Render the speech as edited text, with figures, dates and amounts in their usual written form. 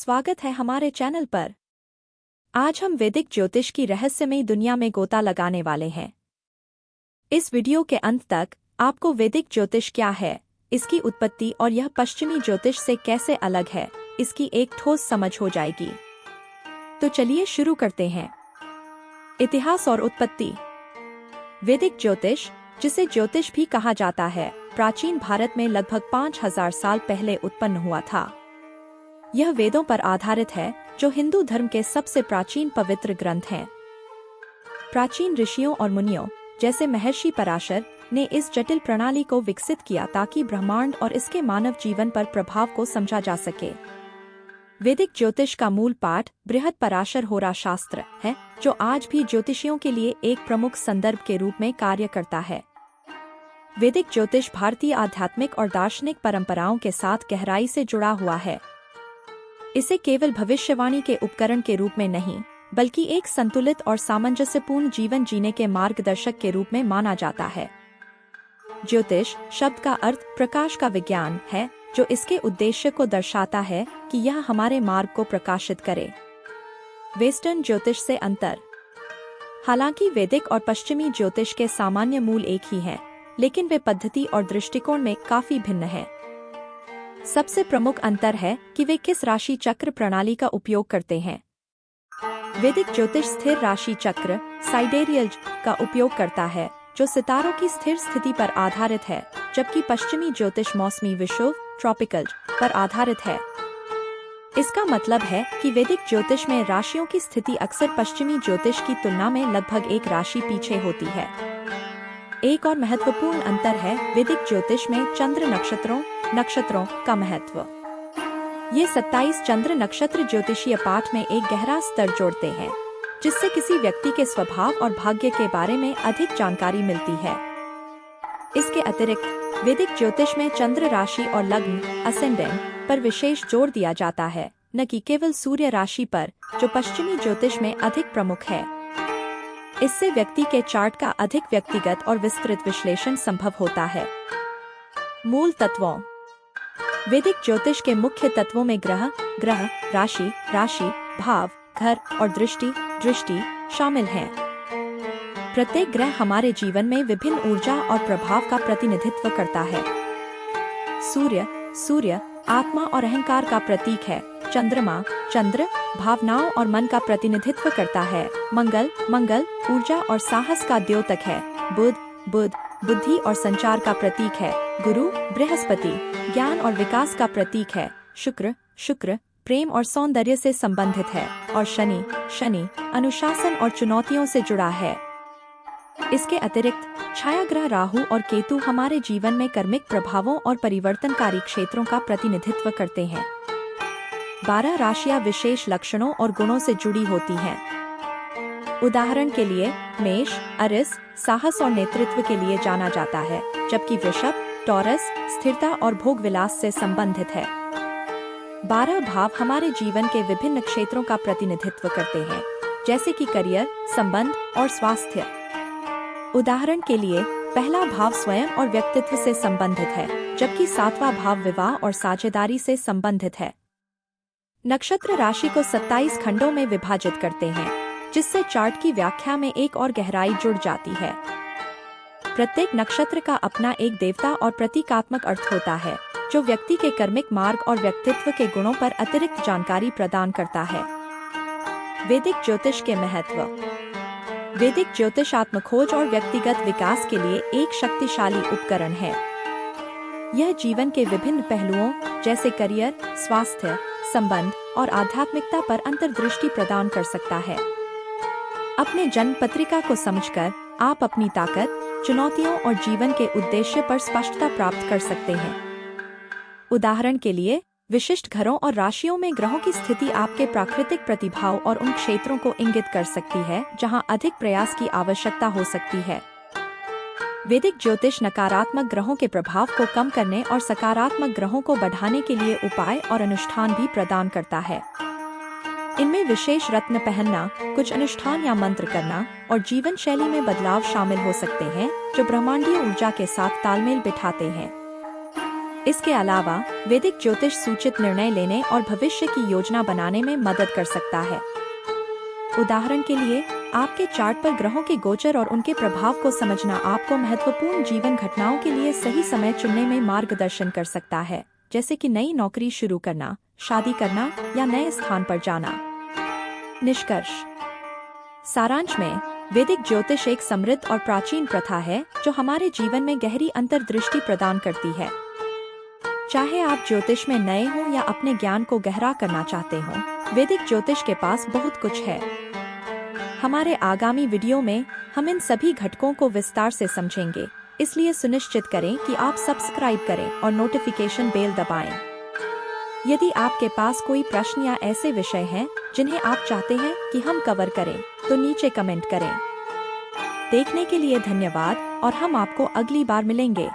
स्वागत है हमारे चैनल पर। आज हम वैदिक ज्योतिष की रहस्यमयी दुनिया में गोता लगाने वाले हैं। इस वीडियो के अंत तक आपको वैदिक ज्योतिष क्या है, इसकी उत्पत्ति और यह पश्चिमी ज्योतिष से कैसे अलग है, इसकी एक ठोस समझ हो जाएगी। तो चलिए शुरू करते हैं। इतिहास और उत्पत्ति। वैदिक ज्योतिष, जिसे ज्योतिष भी कहा जाता है, प्राचीन भारत में लगभग 5000 साल पहले उत्पन्न हुआ था। यह वेदों पर आधारित है, जो हिंदू धर्म के सबसे प्राचीन पवित्र ग्रंथ हैं। प्राचीन ऋषियों और मुनियों जैसे महर्षि पराशर ने इस जटिल प्रणाली को विकसित किया ताकि ब्रह्मांड और इसके मानव जीवन पर प्रभाव को समझा जा सके। वैदिक ज्योतिष का मूल पाठ बृहद पराशर होरा शास्त्र है, जो आज भी ज्योतिषियों के लिए एक प्रमुख संदर्भ के रूप में कार्य करता है। वैदिक ज्योतिष भारतीय आध्यात्मिक और दार्शनिक परंपराओं के साथ गहराई से जुड़ा हुआ है। इसे केवल भविष्यवाणी के उपकरण के रूप में नहीं, बल्कि एक संतुलित और सामंजस्यपूर्ण जीवन जीने के मार्गदर्शक के रूप में माना जाता है। ज्योतिष शब्द का अर्थ प्रकाश का विज्ञान है, जो इसके उद्देश्य को दर्शाता है कि यह हमारे मार्ग को प्रकाशित करे। वेस्टर्न ज्योतिष से अंतर। हालांकि वैदिक और पश्चिमी ज्योतिष के सामान्य मूल एक ही हैं, लेकिन वे पद्धति और दृष्टिकोण में काफी भिन्न हैं। सबसे प्रमुख अंतर है कि वे किस राशि चक्र प्रणाली का उपयोग करते हैं। वैदिक ज्योतिष स्थिर राशि चक्र साइडेरियल का उपयोग करता है, जो सितारों की स्थिर स्थिति पर आधारित है, जबकि पश्चिमी ज्योतिष मौसमी विषुव ट्रॉपिकल पर आधारित है। इसका मतलब है कि वैदिक ज्योतिष में राशियों की स्थिति अक्सर पश्चिमी ज्योतिष की तुलना में लगभग एक राशि पीछे होती है। एक और महत्वपूर्ण अंतर है वैदिक ज्योतिष में चंद्र नक्षत्रों का महत्व। ये 27 चंद्र नक्षत्र ज्योतिषीय पाठ में एक गहरा स्तर जोड़ते हैं, जिससे किसी व्यक्ति के स्वभाव और भाग्य के बारे में अधिक जानकारी मिलती है। इसके अतिरिक्त वैदिक ज्योतिष में चंद्र राशि और लग्न असेंडेंट पर विशेष जोर दिया जाता है, न कि केवल सूर्य राशि पर, जो पश्चिमी ज्योतिष में अधिक प्रमुख है। इससे व्यक्ति के चार्ट का अधिक व्यक्तिगत और विस्तृत विश्लेषण संभव होता है। मूल तत्वों। वैदिक ज्योतिष के मुख्य तत्वों में ग्रह, राशि, भाव, घर और दृष्टि शामिल हैं। प्रत्येक ग्रह हमारे जीवन में विभिन्न ऊर्जा और प्रभाव का प्रतिनिधित्व करता है। सूर्य आत्मा और अहंकार का प्रतीक है। चंद्र भावनाओं और मन का प्रतिनिधित्व करता है। मंगल ऊर्जा और साहस का द्योतक है। बुध बुद्धि और संचार का प्रतीक है। गुरु बृहस्पति ज्ञान और विकास का प्रतीक है। शुक्र प्रेम और सौंदर्य से संबंधित है। और शनि अनुशासन और चुनौतियों से जुड़ा है। इसके अतिरिक्त छायाग्रह राहु और केतु हमारे जीवन में कर्मिक प्रभावों और परिवर्तनकारी क्षेत्रों का प्रतिनिधित्व करते हैं। 12 राशियां विशेष लक्षणों और गुणों से जुड़ी होती हैं। उदाहरण के लिए मेष अरिस साहस और नेतृत्व के लिए जाना जाता है, जबकि वृषभ टॉरस स्थिरता और भोग विलास से संबंधित है। 12 भाव हमारे जीवन के विभिन्न क्षेत्रों का प्रतिनिधित्व करते हैं, जैसे कि करियर, संबंध और स्वास्थ्य। उदाहरण के लिए पहला भाव स्वयं और व्यक्तित्व से संबंधित है, जबकि 7वां भाव विवाह और साझेदारी से संबंधित है। नक्षत्र राशि को 27 खंडों में विभाजित करते हैं, जिससे चार्ट की व्याख्या में एक और गहराई जुड़ जाती है। प्रत्येक नक्षत्र का अपना एक देवता और प्रतीकात्मक अर्थ होता है, जो व्यक्ति के कर्मिक मार्ग और व्यक्तित्व के गुणों पर अतिरिक्त जानकारी प्रदान करता है। वैदिक ज्योतिष के महत्व। वैदिक ज्योतिष आत्मखोज और व्यक्तिगत विकास के लिए एक शक्तिशाली उपकरण है। यह जीवन के विभिन्न पहलुओं जैसे करियर, स्वास्थ्य, संबंध और आध्यात्मिकता पर अंतर्दृष्टि प्रदान कर सकता है। अपने जन्म पत्रिका को समझकर आप अपनी ताकत, चुनौतियों और जीवन के उद्देश्य पर स्पष्टता प्राप्त कर सकते हैं। उदाहरण के लिए विशिष्ट घरों और राशियों में ग्रहों की स्थिति आपके प्राकृतिक प्रतिभाओं और उन क्षेत्रों को इंगित कर सकती है जहां अधिक प्रयास की आवश्यकता हो सकती है। वैदिक ज्योतिष नकारात्मक ग्रहों के प्रभाव को कम करने और सकारात्मक ग्रहों को बढ़ाने के लिए उपाय और अनुष्ठान भी प्रदान करता है। इनमें विशेष रत्न पहनना, कुछ अनुष्ठान या मंत्र करना और जीवन शैली में बदलाव शामिल हो सकते हैं, जो ब्रह्मांडीय ऊर्जा के साथ तालमेल बिठाते हैं। इसके अलावा वैदिक ज्योतिष सूचित निर्णय लेने और भविष्य की योजना बनाने में मदद कर सकता है। उदाहरण के लिए, आपके चार्ट पर ग्रहों के गोचर और उनके प्रभाव को समझना आपको महत्वपूर्ण जीवन घटनाओं के लिए सही समय चुनने में मार्गदर्शन कर सकता है, जैसे कि नई नौकरी शुरू करना, शादी करना या नए स्थान पर जाना। निष्कर्ष। सारांश में, वैदिक ज्योतिष एक समृद्ध और प्राचीन प्रथा है जो हमारे जीवन में गहरी अंतर्दृष्टि प्रदान करती है। चाहे आप ज्योतिष में नए हों या अपने ज्ञान को गहरा करना चाहते हों, वैदिक ज्योतिष के पास बहुत कुछ है। हमारे आगामी वीडियो में हम इन सभी घटकों को विस्तार से समझेंगे, इसलिए सुनिश्चित करें कि आप सब्सक्राइब करें और नोटिफिकेशन बेल दबाएं। यदि आपके पास कोई प्रश्न या ऐसे विषय हैं जिन्हें आप चाहते हैं कि हम कवर करें, तो नीचे कमेंट करें। देखने के लिए धन्यवाद और हम आपको अगली बार मिलेंगे।